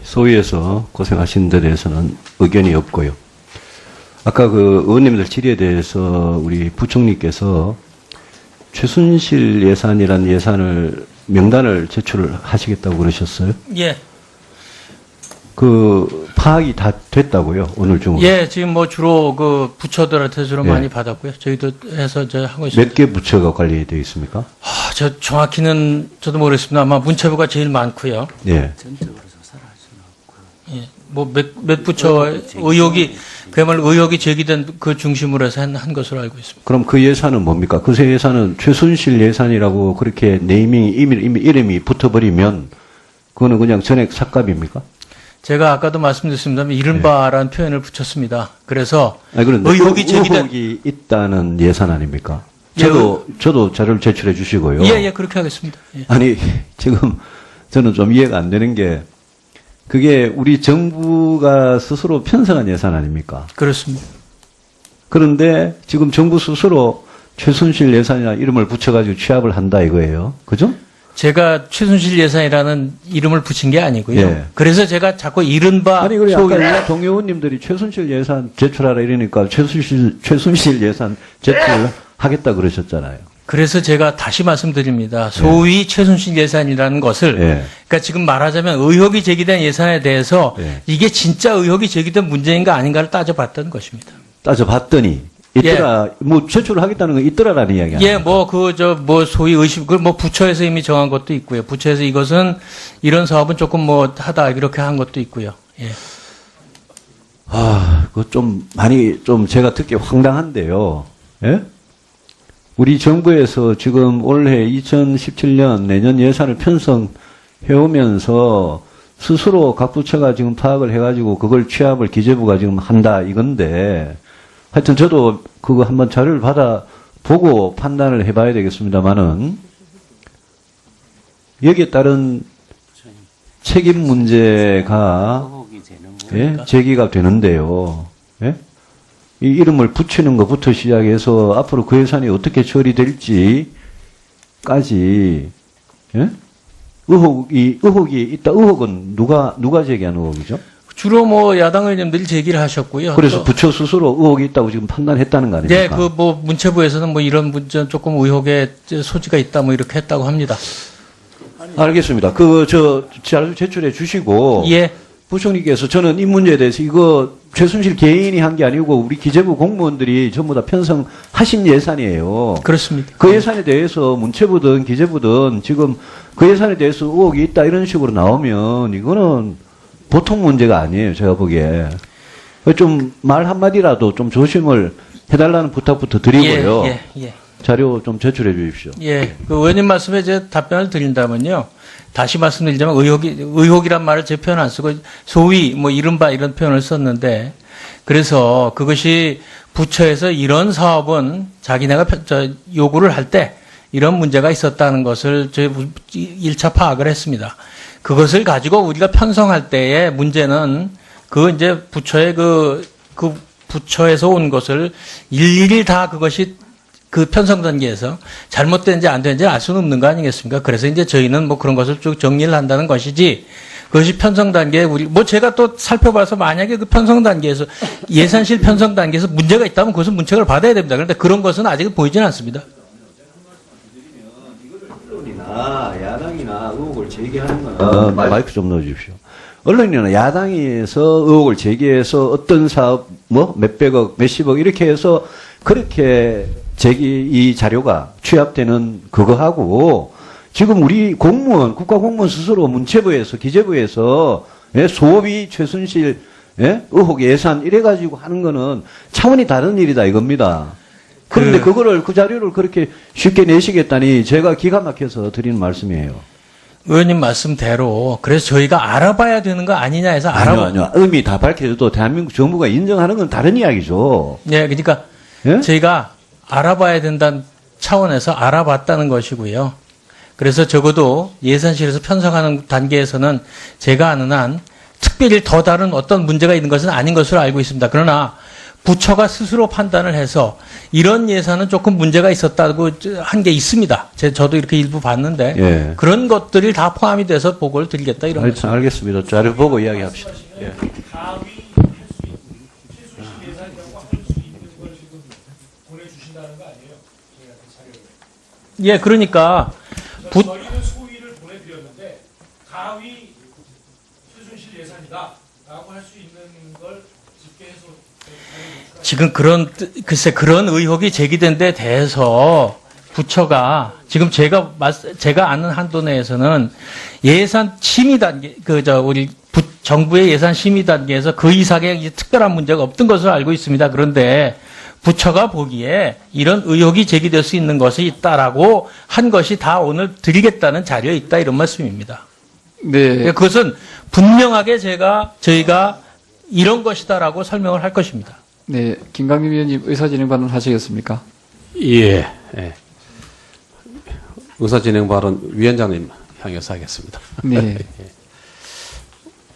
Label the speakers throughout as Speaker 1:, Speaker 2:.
Speaker 1: 소위에서 고생하신 데 대해서는 의견이 없고요. 아까 그 의원님들 질의에 대해서 우리 부총리께서 최순실 예산이란 예산을 명단을 제출을 하시겠다고 그러셨어요?
Speaker 2: 예.
Speaker 1: 그 파악이 다 됐다고요? 오늘 중으로?
Speaker 2: 예, 지금 뭐 주로 그 부처들한테 주로
Speaker 1: 예.
Speaker 2: 많이 받았고요. 저희도 해서 저 하고 있습니다.
Speaker 1: 몇 개 부처가 관리되어 있습니까?
Speaker 2: 저 정확히는 저도 모르겠습니다. 아마 문체부가 제일 많고요.
Speaker 1: 예.
Speaker 2: 예. 뭐 몇 부처 의혹이 그야말로 의혹이 제기된 그 중심으로 해서 한 것으로 알고 있습니다.
Speaker 1: 그럼 그 예산은 뭡니까? 그 예산은 최순실 예산이라고 그렇게 네이밍이 이름이 붙어버리면 그거는 그냥 전액 삭감입니까?
Speaker 2: 제가 아까도 말씀드렸습니다만 이른바라는 표현을 붙였습니다. 그래서
Speaker 1: 아니, 그런데
Speaker 2: 의혹이 제기된
Speaker 1: 의혹이 있다는 예산 아닙니까?
Speaker 2: 예,
Speaker 1: 저도 자료를 제출해 주시고요.
Speaker 2: 예, 그렇게 하겠습니다. 예.
Speaker 1: 아니, 지금 저는 좀 이해가 안 되는 게 그게 우리 정부가 스스로 편성한 예산 아닙니까?
Speaker 2: 그렇습니다.
Speaker 1: 그런데 지금 정부 스스로 최순실 예산이나 이름을 붙여가지고 취합을 한다 이거예요. 그죠?
Speaker 2: 제가 최순실 예산이라는 이름을 붙인 게 아니고요.
Speaker 1: 예.
Speaker 2: 그래서 제가 자꾸 이른바
Speaker 1: 아니, 그래,
Speaker 2: 소위
Speaker 1: 아까 동의원님들이 최순실 예산 제출하라 이러니까 최순실 예산 제출하겠다 그러셨잖아요.
Speaker 2: 그래서 제가 다시 말씀드립니다. 소위 최순실 예산이라는 것을
Speaker 1: 예.
Speaker 2: 그러니까 지금 말하자면 의혹이 제기된 예산에 대해서
Speaker 1: 예.
Speaker 2: 이게 진짜 의혹이 제기된 문제인가 아닌가를 따져봤던 것입니다.
Speaker 1: 따져봤더니 있더라, 뭐 제출을 하겠다는 건 있더라라는 이야기 아니에요?
Speaker 2: 예, 뭐 소위 의심 그걸 뭐 부처에서 이미 정한 것도 있고요. 부처에서 이것은 이런 사업은 조금 뭐 하다 이렇게 한 것도 있고요. 예.
Speaker 1: 아, 그거 좀 많이 좀 제가 듣기 황당한데요. 예? 우리 정부에서 지금 올해 2017년 내년 예산을 편성해 오면서 스스로 각 부처가 지금 파악을 해가지고 그걸 취합을 기재부가 지금 한다 이건데 하여튼 저도 그거 한번 자료를 받아 보고 판단을 해봐야 되겠습니다만은 여기에 따른 책임 문제가 예? 제기가 되는데요. 예? 이 이름을 붙이는 것부터 시작해서 앞으로 그 예산이 어떻게 처리될지까지 예? 의혹이 있다. 의혹은 누가 제기한 의혹이죠?
Speaker 2: 주로 뭐 야당 의원님들이 제기를 하셨고요.
Speaker 1: 그래서
Speaker 2: 또
Speaker 1: 부처 스스로 의혹이 있다고 지금 판단했다는 거 아닙니까?
Speaker 2: 네, 그 뭐 문체부에서는 뭐 이런 문제 조금 의혹의 소지가 있다 뭐 이렇게 했다고 합니다.
Speaker 1: 알겠습니다. 자료 제출해 주시고
Speaker 2: 예.
Speaker 1: 부총리께서 저는 이 문제에 대해서 이거 최순실 개인이 한 게 아니고 우리 기재부 공무원들이 전부 다 편성하신 예산이에요.
Speaker 2: 그렇습니다.
Speaker 1: 그 예산에 대해서 문체부든 기재부든 지금 그 예산에 대해서 의혹이 있다 이런 식으로 나오면 이거는 보통 문제가 아니에요. 제가 보기에. 좀 말 한마디라도 좀 조심을 해달라는 부탁부터 드리고요.
Speaker 2: 예.
Speaker 1: 자료 좀 제출해 주십시오.
Speaker 2: 예. 그 의원님 말씀에 제 답변을 드린다면요. 다시 말씀드리자면 의혹이란 말을 제 표현 안 쓰고 소위 뭐 이른바 이런 표현을 썼는데 그래서 그것이 부처에서 이런 사업은 자기네가 요구를 할 때 이런 문제가 있었다는 것을 저희 1차 파악을 했습니다. 그것을 가지고 우리가 편성할 때의 문제는 그 이제 부처의 그 부처에서 온 것을 일일이 다 그것이 그 편성 단계에서 잘못된지 안 되는지 알 수는 없는 거 아니겠습니까? 그래서 이제 저희는 뭐 그런 것을 쭉 정리를 한다는 것이지 그것이 편성 단계에 제가 또 살펴봐서 만약에 그 편성 단계에서 예산실 편성 단계에서 문제가 있다면 그것은 문책을 받아야 됩니다. 그런데 그런 것은 아직은 보이지는 않습니다.
Speaker 1: 언론이나 야당이나 의혹을 제기하는 건 마이크 좀 넣어주십시오. 언론이나 야당에서 의혹을 제기해서 어떤 사업 뭐 몇백억 몇십억 이렇게 해서 그렇게 이 자료가 취합되는 그거하고 지금 우리 공무원 국가공무원 스스로 문체부에서 기재부에서 소비 최순실 의혹 예산 이래가지고 하는 거는 차원이 다른 일이다 이겁니다. 그런데 그거를 그 자료를 그렇게 쉽게 내시겠다니 제가 기가 막혀서 드리는 말씀이에요.
Speaker 2: 의원님 말씀대로 그래서 저희가 알아봐야 되는 거 아니냐 해서
Speaker 1: 아니요. 의미 다 밝혀도 대한민국 정부가 인정하는 건 다른 이야기죠.
Speaker 2: 네, 그러니까
Speaker 1: 예?
Speaker 2: 저희가 알아봐야 된다는 차원에서 알아봤다는 것이고요. 그래서 적어도 예산실에서 편성하는 단계에서는 제가 아는 한 특별히 더 다른 어떤 문제가 있는 것은 아닌 것으로 알고 있습니다. 그러나 부처가 스스로 판단을 해서 이런 예산은 조금 문제가 있었다고 한 게 있습니다. 저도 이렇게 일부 봤는데
Speaker 1: 예.
Speaker 2: 그런 것들이 다 포함이 돼서 보고를 드리겠다 이런 거죠.
Speaker 1: 알겠습니다. 자료 보고 이야기합시다. 예.
Speaker 2: 예, 그러니까
Speaker 3: 저희는 소위를 보내드렸는데 가위 최순실 예산이다라고 할 수 있는 걸 집계해서
Speaker 2: 지금 글쎄 그런 의혹이 제기된 데 대해서 부처가 지금 제가 아는 한도 내에서는 예산 심의 단계 우리 정부의 예산 심의 단계에서 그 이상의 이제 특별한 문제가 없던 것으로 알고 있습니다. 그런데 부처가 보기에 이런 의혹이 제기될 수 있는 것이 있다라고 한 것이 다 오늘 드리겠다는 자료에 있다 이런 말씀입니다.
Speaker 4: 네.
Speaker 2: 그것은 분명하게 저희가 이런 것이다라고 설명을 할 것입니다.
Speaker 4: 네. 김강림 위원님 의사진행 발언 하시겠습니까?
Speaker 5: 예. 예. 의사진행 발언 위원장님 향해서 하겠습니다.
Speaker 4: 네.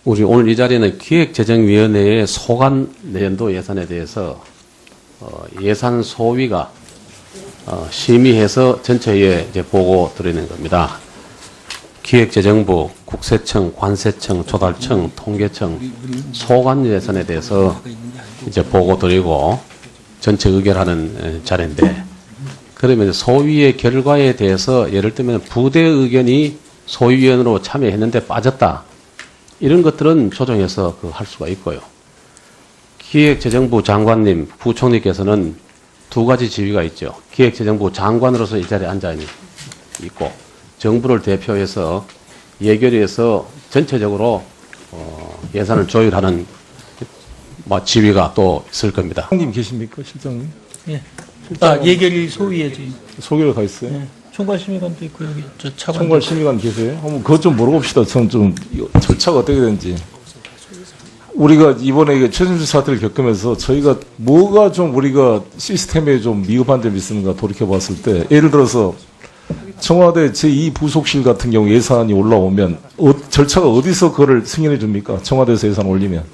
Speaker 5: 우리 오늘 이 자리는 기획재정위원회의 소관 내년도 예산에 대해서 예산 소위가 심의해서 전체에 이제 보고 드리는 겁니다. 기획재정부, 국세청, 관세청, 조달청, 통계청, 소관 예산에 대해서 이제 보고 드리고 전체 의결하는 자리인데, 그러면 소위의 결과에 대해서 예를 들면 부대 의견이 소위위원으로 참여했는데 빠졌다, 이런 것들은 조정해서 할 수가 있고요. 기획재정부 장관님, 부총리께서는 두 가지 지위가 있죠. 기획재정부 장관으로서 이 자리에 앉아 있고, 정부를 대표해서 예결위에서 전체적으로 예산을 조율하는 지위가 또 있을 겁니다.
Speaker 6: 실장님 계십니까, 실장님?
Speaker 2: 예. 예결위 소위에 지금
Speaker 6: 소개를 가 있어요.
Speaker 2: 예. 총괄심의관도 있고 여기 저 차관.
Speaker 6: 총괄 심의관 계세요? 한번 그것 좀 물어봅시다. 저는 좀 절차가 어떻게 되는지. 우리가 이번에 최순실 사태를 겪으면서 저희가 뭐가 좀 우리가 시스템에 좀 미흡한 점이 있는가 돌이켜봤을 때, 예를 들어서 청와대 제2부속실 같은 경우 예산이 올라오면 절차가 어디서 그거를 승인해 줍니까? 청와대에서 예산 올리면.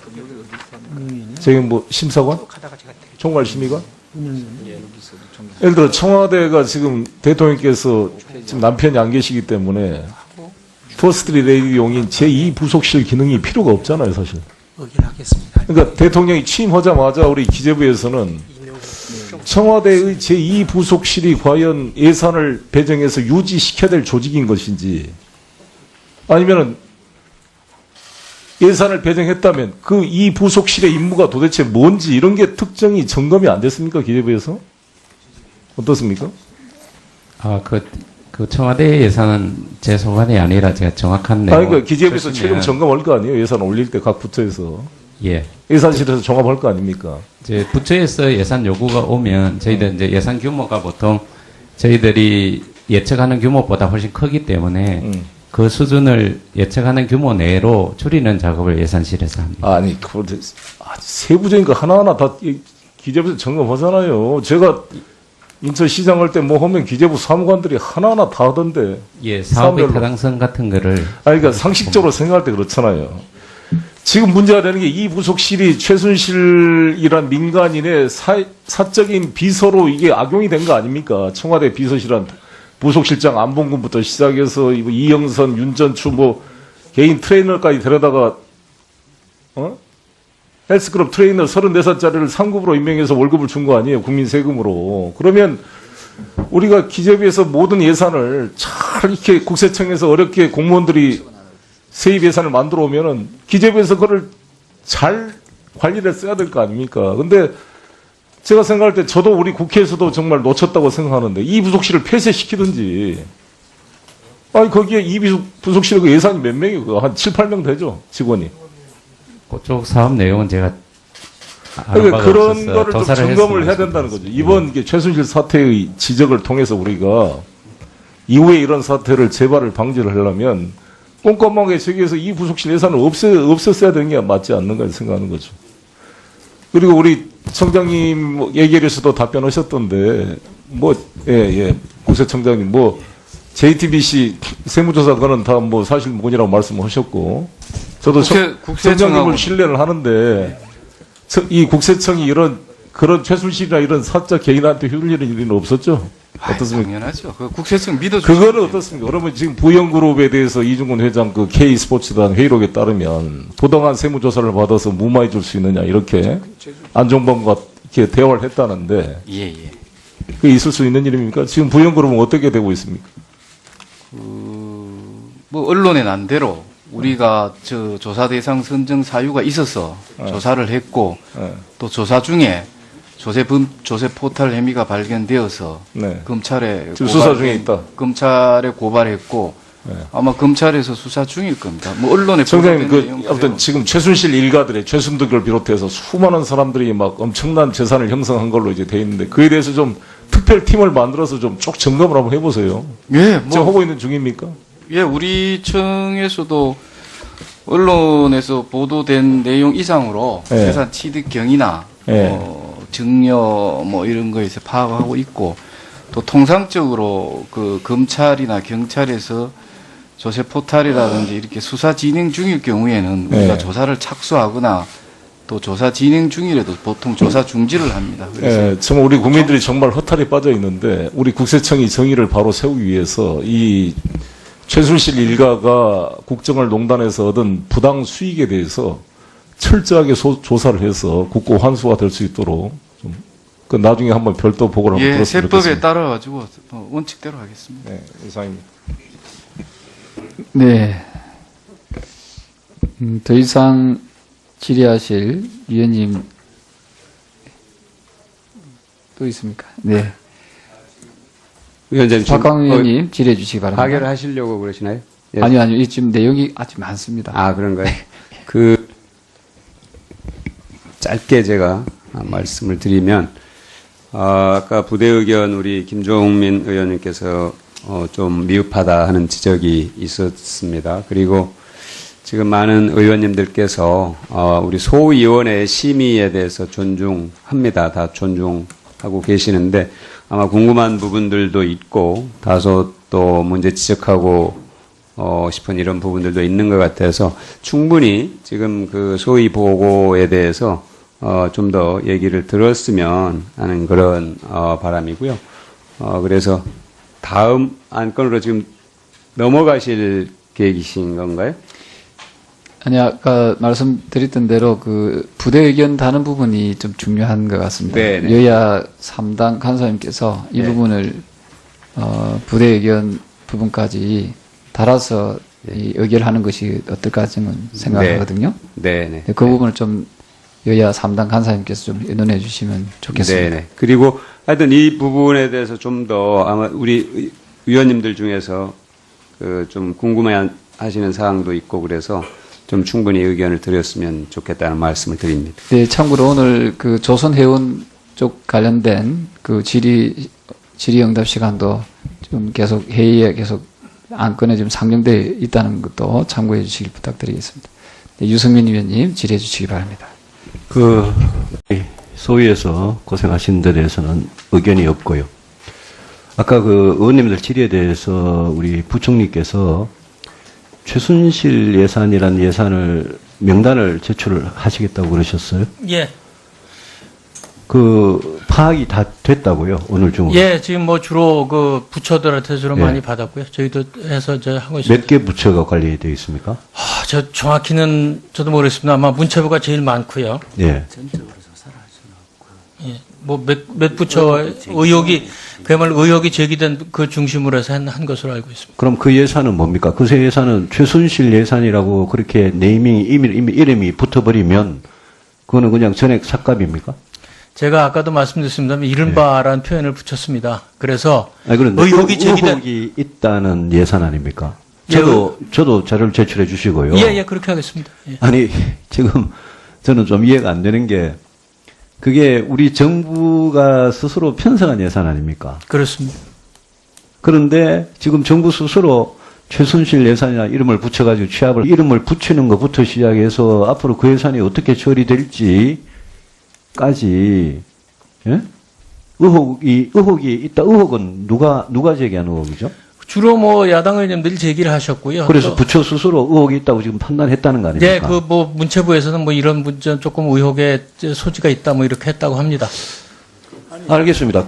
Speaker 6: 저희 뭐 심사관? 총괄 심의관? 예를 들어 청와대가 지금 대통령께서 지금 남편이 안 계시기 때문에 퍼스트 레이디용인 제2부속실 기능이 필요가 없잖아요, 사실. 그러니까 대통령이 취임하자마자 우리 기재부에서는 청와대의 제2부속실이 과연 예산을 배정해서 유지시켜야 될 조직인 것인지, 아니면은 예산을 배정했다면 그 이 부속실의 임무가 도대체 뭔지 이런 게 특정이 점검이 안 됐습니까? 기재부에서? 어떻습니까?
Speaker 7: 그 청와대 예산은 제 소관이 아니라 제가 정확한 내용.
Speaker 6: 그러니까 기재부에서 최종 점검할 거 아니에요? 예산 올릴 때 각 부처에서.
Speaker 7: 예.
Speaker 6: 예산실에서 종합할 거 아닙니까?
Speaker 7: 이제 부처에서 예산 요구가 오면 저희들 이제 예산 규모가 보통 저희들이 예측하는 규모보다 훨씬 크기 때문에 그 수준을 예측하는 규모 내로 줄이는 작업을 예산실에서 합니다.
Speaker 6: 아니, 세부적인 거 하나하나 다 기재부에서 점검하잖아요. 제가 인천시장 할 때 뭐 하면 기재부 사무관들이 하나하나 다 하던데.
Speaker 7: 예, 사업의
Speaker 6: 사업별로.
Speaker 7: 타당성 같은 거를.
Speaker 6: 그러니까 상식적으로 생각할 때 그렇잖아요. 지금 문제가 되는 게 이 부속실이 최순실이란 민간인의 사적인 비서로 이게 악용이 된 거 아닙니까? 청와대 비서실한 부속실장 안봉근부터 시작해서 이영선, 윤전추 개인 트레이너까지 데려다가 헬스클럽 트레이너 34살짜리를 상급으로 임명해서 월급을 준 거 아니에요? 국민 세금으로. 그러면 우리가 기재부에서 모든 예산을 잘 이렇게 국세청에서 어렵게 공무원들이 세입 예산을 만들어 오면은 기재부에서 그걸 잘 관리를 써야 될 거 아닙니까? 근데 제가 생각할 때 저도 우리 국회에서도 정말 놓쳤다고 생각하는데 이 부속실을 폐쇄시키든지, 아니 거기에 이 부속실 그 예산이 몇 명이고 한 7, 8명 되죠, 직원이.
Speaker 7: 그쪽 사업 내용은 제가
Speaker 6: 그러니까 그런 거를 좀 점검을 해야 된다는 거죠. 이번 이게 최순실 사태의 지적을 통해서 우리가 이후에 이런 사태를 재발을 방지를 하려면 꼼꼼하게 저기에서 이 부속실 예산을 없앴어야 되는 게 맞지 않는가 생각하는 거죠. 그리고 우리 청장님 얘기에서도 답변하셨던데, 국세청장님 JTBC 세무조사 그거는 다 사실무근이라고 말씀하셨고, 저도 국세청장님을 신뢰를 하는데, 이 국세청이 이런 그런 최순실이나 이런 사자 개인한테 휘둘리는 일은 없었죠? 어떻습니까?
Speaker 4: 당연하죠. 그 국세청 믿어주죠.
Speaker 6: 그거는 어떻습니까? 그러면 지금 부영그룹에 대해서 이중근 회장 그 K스포츠단 회의록에 따르면 부당한 세무조사를 받아서 무마해 줄 수 있느냐 이렇게 안종범과 이렇게 대화를 했다는데
Speaker 4: 예, 예.
Speaker 6: 그게 있을 수 있는 일입니까? 지금 부영그룹은 어떻게 되고 있습니까?
Speaker 4: 뭐 언론에 난 대로 우리가 저 조사 대상 선정 사유가 있어서 조사를 했고
Speaker 6: 네.
Speaker 4: 또 조사 중에 조세 포탈 혐의가 발견되어서
Speaker 6: 네.
Speaker 4: 검찰에
Speaker 6: 지금 수사 중에 있다.
Speaker 4: 검찰에 고발했고
Speaker 6: 네.
Speaker 4: 아마 검찰에서 수사 중일 겁니다. 뭐 언론에
Speaker 6: 청장님,
Speaker 4: 보도된 내용
Speaker 6: 아무튼
Speaker 4: 그대로.
Speaker 6: 지금 최순실 일가들의 최순득을 비롯해서 수많은 사람들이 막 엄청난 재산을 형성한 걸로 이제 돼 있는데 그에 대해서 좀 특별팀을 만들어서 좀 쭉 점검을 한번 해보세요.
Speaker 4: 예,
Speaker 6: 지금
Speaker 4: 뭐
Speaker 6: 하고 있는 중입니까?
Speaker 4: 예, 우리 청에서도 언론에서 보도된 내용 이상으로
Speaker 6: 예.
Speaker 4: 재산 취득 경위나
Speaker 6: 예.
Speaker 4: 증여 뭐 이런 거에서 파악하고 있고 또 통상적으로 그 검찰이나 경찰에서 조세 포탈이라든지 이렇게 수사 진행 중일 경우에는 우리가
Speaker 6: 예.
Speaker 4: 조사를 착수하거나 또 조사 진행 중이라도 보통 조사 중지를 합니다. 그래서
Speaker 6: 예, 정말 우리 국민들이 정말 허탈에 빠져 있는데 우리 국세청이 정의를 바로 세우기 위해서 이 최순실 일가가 국정을 농단해서 얻은 부당 수익에 대해서 철저하게 조사를 해서 국고 환수가 될 수 있도록 좀 그 나중에 한번 별도 보고를 한번
Speaker 4: 예,
Speaker 6: 들었으면
Speaker 4: 세법에
Speaker 6: 좋겠습니다.
Speaker 4: 따라 가지고 원칙대로 하겠습니다.
Speaker 6: 네, 이상입니다.
Speaker 4: 네. 더 이상 질의하실 위원님 또 있습니까? 네.
Speaker 8: 위원장님,
Speaker 4: 박광 의원님 질의해 주시기 바랍니다.
Speaker 8: 파괴를 하시려고 그러시나요? 예.
Speaker 4: 아니요, 이 지금 내용이 아주 많습니다.
Speaker 8: 아, 그런가요? 짧게 제가 말씀을 드리면, 아까 부대 의견 우리 김종민 의원님께서 좀 미흡하다 하는 지적이 있었습니다. 그리고 지금 많은 의원님들께서 우리 소위원회의 심의에 대해서 존중합니다. 다 존중하고 계시는데 아마 궁금한 부분들도 있고 다소 또 문제 지적하고 싶은 이런 부분들도 있는 것 같아서 충분히 지금 그 소위 보고에 대해서 좀 더 얘기를 들었으면 하는 그런 바람이고요. 그래서 다음 안건으로 지금 넘어가실 계획이신 건가요?
Speaker 4: 아니, 아까 말씀드렸던 대로 그 부대 의견 다는 부분이 좀 중요한 것 같습니다.
Speaker 8: 네네.
Speaker 4: 여야 3당 간사님께서 이
Speaker 8: 네.
Speaker 4: 부분을 부대 의견 부분까지 달아서 이 의결하는 것이 어떨까 저는 생각하거든요.
Speaker 8: 네네.
Speaker 4: 그 부분을 좀 여야 3당 간사님께서 좀 의논해 주시면 좋겠습니다.
Speaker 8: 네네. 그리고 하여튼 이 부분에 대해서 좀 더 아마 우리 위원님들 중에서 그 좀 궁금해 하시는 사항도 있고 그래서 좀 충분히 의견을 드렸으면 좋겠다는 말씀을 드립니다.
Speaker 4: 네, 참고로 오늘 그 조선해운 쪽 관련된 그 질의응답 시간도 좀 계속 회의에 계속 안건에 지금 상정되어 있다는 것도 참고해 주시길 부탁드리겠습니다. 네, 유승민 위원님 질의해 주시기 바랍니다.
Speaker 1: 소위에서 고생하신 데 대해서는 의견이 없고요. 아까 그 의원님들 질의에 대해서 우리 부총리께서 최순실 예산이란 예산을 명단을 제출을 하시겠다고 그러셨어요?
Speaker 2: 예.
Speaker 1: 그 파악이 다 됐다고요? 오늘 중으로?
Speaker 2: 예, 지금 뭐 주로 그 부처들한테 주로
Speaker 1: 예.
Speaker 2: 많이 받았고요. 저희도 해서 저 하고 있습니다.
Speaker 1: 몇 개 부처가 관리되어 있습니까?
Speaker 2: 저 정확히는 저도 모르겠습니다. 아마 문체부가 제일 많고요.
Speaker 1: 예.
Speaker 2: 예, 뭐 몇 부처 의혹이 그야말로 의혹이 제기된 그 중심으로 해서 한 것으로 알고 있습니다.
Speaker 1: 그럼 그 예산은 뭡니까? 그 예산은 최순실 예산이라고 그렇게 네이밍이 이름이 붙어버리면 그거는 그냥 전액 삭감입니까?
Speaker 2: 제가 아까도 말씀드렸습니다만 이른바라는 표현을 붙였습니다. 그래서
Speaker 1: 아니, 그런데
Speaker 2: 의혹이 제기된
Speaker 1: 의혹이 있다는 예산 아닙니까?
Speaker 2: 예,
Speaker 1: 저도 자료를 제출해 주시고요.
Speaker 2: 예, 그렇게 하겠습니다. 예.
Speaker 1: 아니, 지금 저는 좀 이해가 안 되는 게 그게 우리 정부가 스스로 편성한 예산 아닙니까?
Speaker 2: 그렇습니다.
Speaker 1: 그런데 지금 정부 스스로 최순실 예산이나 이름을 붙여가지고 취합을 이름을 붙이는 것부터 시작해서 앞으로 그 예산이 어떻게 처리될지까지 의혹이 있다. 의혹은 누가 제기한 의혹이죠?
Speaker 2: 주로 뭐 야당 의원님들이 제기를 하셨고요.
Speaker 1: 그래서
Speaker 2: 또
Speaker 1: 부처 스스로 의혹이 있다고 지금 판단했다는 거 아닙니까?
Speaker 2: 예, 그 뭐 문체부에서는 뭐 이런 문제 조금 의혹의 소지가 있다 뭐 이렇게 했다고 합니다.
Speaker 1: 알겠습니다.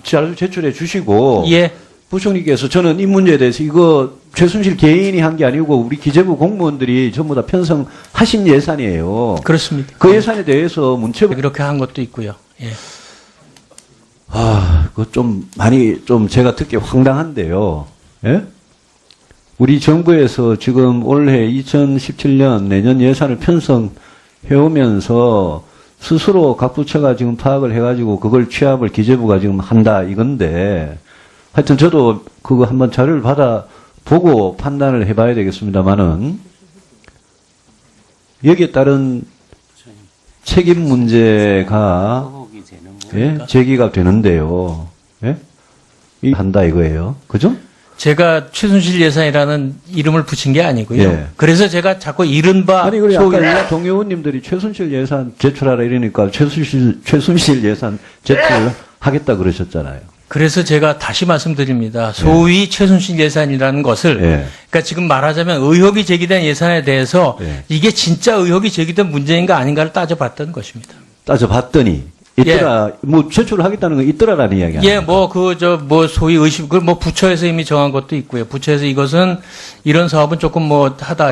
Speaker 1: 자료 제출해 주시고.
Speaker 2: 예.
Speaker 1: 부총리께서 저는 이 문제에 대해서 이거 최순실 개인이 한 게 아니고 우리 기재부 공무원들이 전부 다 편성하신 예산이에요.
Speaker 2: 그렇습니다.
Speaker 1: 그 예산에 대해서 문체부
Speaker 2: 그렇게 한 것도 있고요. 예.
Speaker 1: 그거 좀 많이 좀 제가 듣기 황당한데요. 예? 우리 정부에서 지금 올해 2017년 내년 예산을 편성해 오면서 스스로 각 부처가 지금 파악을 해가지고 그걸 취합을 기재부가 지금 한다 이건데 하여튼 저도 그거 한번 자료를 받아 보고 판단을 해봐야 되겠습니다만은 여기에 따른 책임 문제가 제기가 되는데요. 예? 한다 이거예요. 그죠?
Speaker 2: 제가 최순실 예산이라는 이름을 붙인 게 아니고요.
Speaker 1: 예.
Speaker 2: 그래서 제가 자꾸 이른바
Speaker 1: 아니, 그래,
Speaker 2: 소위
Speaker 1: 아까 동의원님들이 최순실 예산 제출하라 이러니까 최순실 예산 제출하겠다 그러셨잖아요.
Speaker 2: 그래서 제가 다시 말씀드립니다. 소위 최순실 예산이라는 것을
Speaker 1: 예.
Speaker 2: 그러니까 지금 말하자면 의혹이 제기된 예산에 대해서
Speaker 1: 예.
Speaker 2: 이게 진짜 의혹이 제기된 문제인가 아닌가를 따져봤던 것입니다.
Speaker 1: 따져봤더니 있더라, 뭐 제출을 하겠다는 건 있더라라는 이야기 아니에요?
Speaker 2: 예, 뭐 소위 의심, 그 뭐 부처에서 이미 정한 것도 있고요. 부처에서 이것은 이런 사업은 조금 뭐 하다